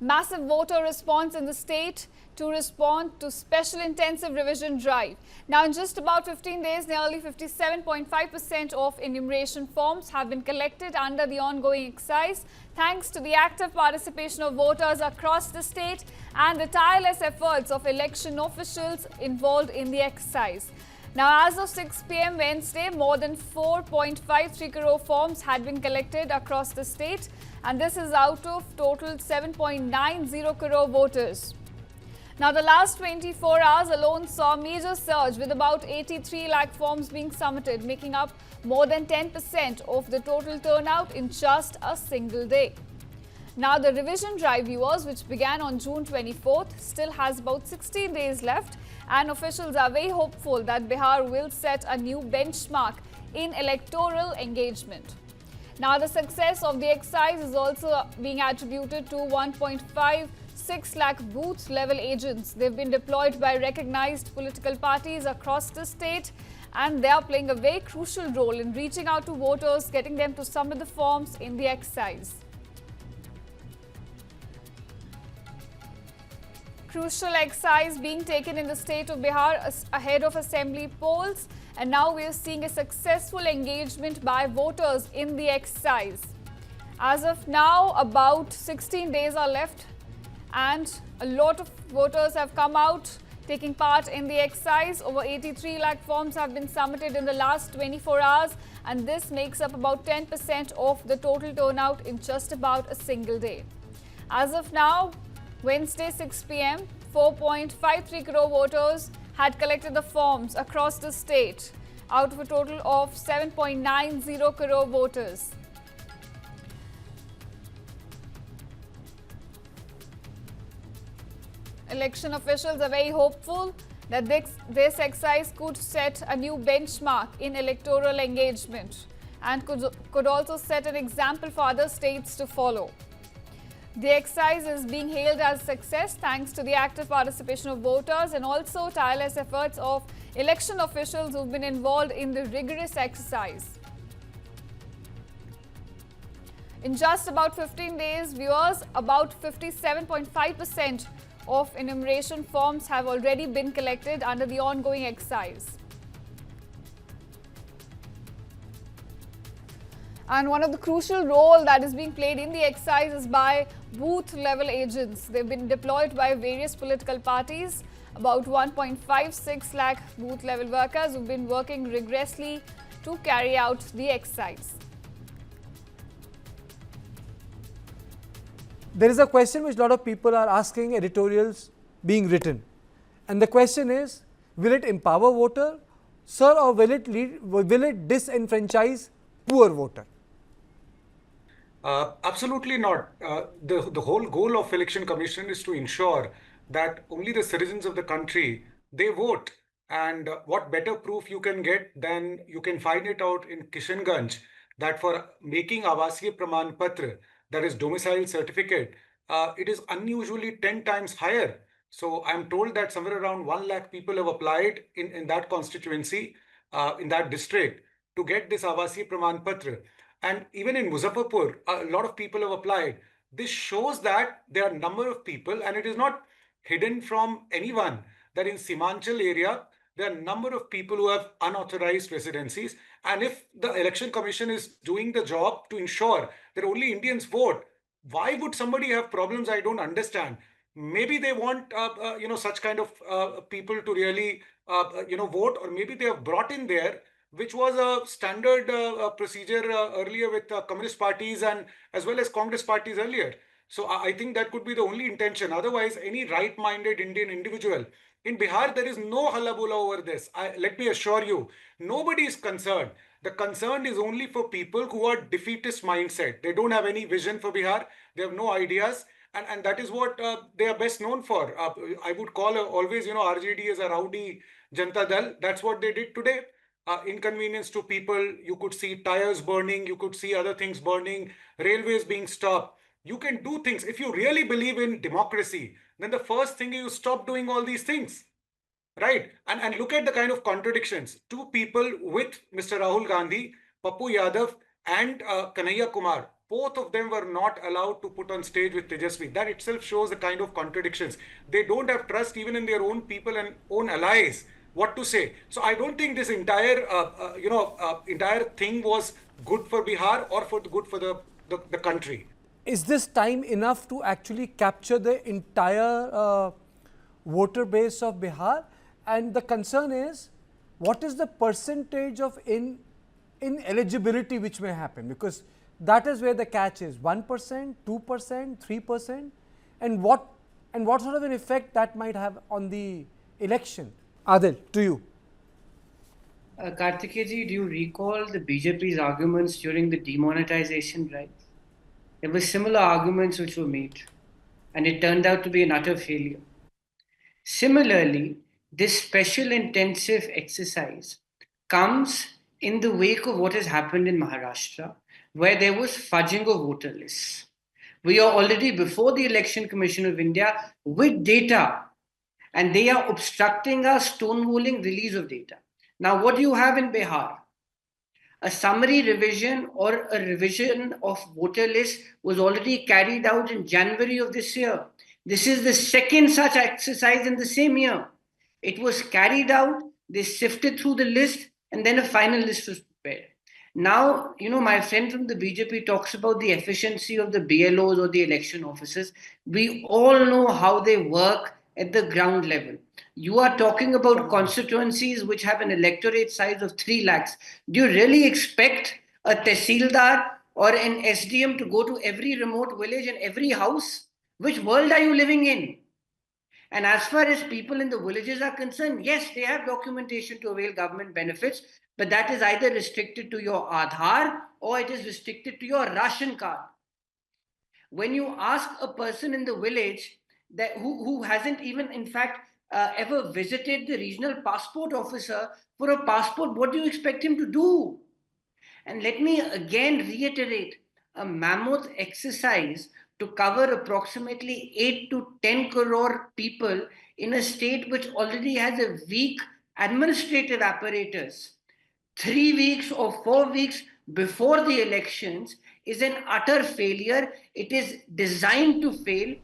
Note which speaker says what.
Speaker 1: Massive voter response in the state to respond to special intensive revision drive. Now, in just about 15 days, nearly 57.5% of enumeration forms have been collected under the ongoing exercise, thanks to the active participation of voters across the state and the tireless efforts of election officials involved in the exercise. Now, as of 6 p.m. Wednesday, more than 4.53 crore forms had been collected across the state, and this is out of total 7.90 crore voters. Now, the last 24 hours alone saw a major surge with about 83 lakh forms being submitted, making up more than 10% of the total turnout in just a single day. Now, the revision drive, viewers, which began on June 24th, still has about 16 days left, and officials are very hopeful that Bihar will set a new benchmark in electoral engagement. Now, the success of the exercise is also being attributed to 1.56 lakh booth level agents. They've been deployed by recognized political parties across the state, and they are playing a very crucial role in reaching out to voters, getting them to submit the forms in the exercise. Crucial exercise being taken in the state of Bihar ahead of assembly polls, and now we are seeing a successful engagement by voters in the exercise. As of now, about 16 days are left, and a lot of voters have come out taking part in the exercise. Over 83 lakh forms have been submitted in the last 24 hours, and this makes up about 10% of the total turnout in just about a single day. As of now, Wednesday 6 p.m., 4.53 crore voters had collected the forms across the state out of a total of 7.90 crore voters. Election officials are very hopeful that this exercise could set a new benchmark in electoral engagement and could also set an example for other states to follow. The exercise is being hailed as a success thanks to the active participation of voters and also tireless efforts of election officials who've been involved in the rigorous exercise. In just about 15 days, viewers, about 57.5% of enumeration forms have already been collected under the ongoing exercise. And one of the crucial role that is being played in the exercise is by booth level agents. They've been deployed by various political parties. About 1.56 lakh booth level workers who've been working rigorously to carry out the exercise.
Speaker 2: There is a question which a lot of people are asking, editorials being written. And the question is, will it empower voter, sir, or will it disenfranchise poor voter?
Speaker 3: Absolutely not. The whole goal of Election Commission is to ensure that only the citizens of the country, they vote. And what better proof you can get than you can find it out in Kishanganj, that for making Avasiya Praman Patra, that is domicile certificate, it is unusually 10 times higher. So I'm told that somewhere around 1 lakh people have applied in that constituency, in that district, to get this Avasiya Praman Patra. And even in Muzaffarpur, a lot of people have applied. This shows that there are a number of people, and it is not hidden from anyone, that in Simanchal area, there are a number of people who have unauthorized residencies. And if the Election Commission is doing the job to ensure that only Indians vote, why would somebody have problems? I don't understand. Maybe they want, such kind of people to really, vote, or maybe they have brought in there, which was a standard procedure earlier with communist parties and as well as Congress parties earlier. So I think that could be the only intention. Otherwise, any right-minded Indian individual, in Bihar, there is no hallabula over this. Let me assure you, nobody is concerned. The concern is only for people who are defeatist mindset. They don't have any vision for Bihar. They have no ideas. And that is what they are best known for. I would call always, RJD as a rowdy Janata Dal. That's what they did today. Inconvenience to people. You could see tires burning. You could see other things burning. Railways being stopped. You can do things. If you really believe in democracy, then the first thing is you stop doing all these things. Right? And look at the kind of contradictions. Two people with Mr. Rahul Gandhi, Pappu Yadav and Kanhaiya Kumar, both of them were not allowed to put on stage with Tejasvi. That itself shows the kind of contradictions. They don't have trust even in their own people and own allies what to say. So I don't think this entire entire thing was good for Bihar or for good for the country.
Speaker 2: Is this time enough to actually capture the entire voter base of Bihar? And the concern is, what is the percentage of ineligibility which may happen? Because that is where the catch is. 1%, 2%, 3%, and what sort of an effect that might have on the election? Adil, to you.
Speaker 4: Kartikeji, do you recall the BJP's arguments during the demonetization drive? There were similar arguments which were made, and it turned out to be an utter failure. Similarly, this special intensive exercise comes in the wake of what has happened in Maharashtra, where there was fudging of voter lists. We are already before the Election Commission of India with data, and they are obstructing our stonewalling release of data. Now, what do you have in Bihar? A summary revision or a revision of voter list was already carried out in January of this year. This is the second such exercise in the same year. It was carried out, they sifted through the list, and then a final list was prepared. Now, my friend from the BJP talks about the efficiency of the BLOs or the election officers. We all know how they work at the ground level. You are talking about constituencies which have an electorate size of 3 lakhs. Do you really expect a Tehsildar or an SDM to go to every remote village and every house? Which world are you living in? And as far as people in the villages are concerned, yes, they have documentation to avail government benefits, but that is either restricted to your Aadhaar or it is restricted to your ration card. When you ask a person in the village who hasn't even, in fact, ever visited the regional passport officer for a passport, what do you expect him to do? And let me again reiterate, a mammoth exercise to cover approximately 8 to 10 crore people in a state which already has a weak administrative apparatus. 3 weeks or 4 weeks before the elections is an utter failure. It is designed to fail.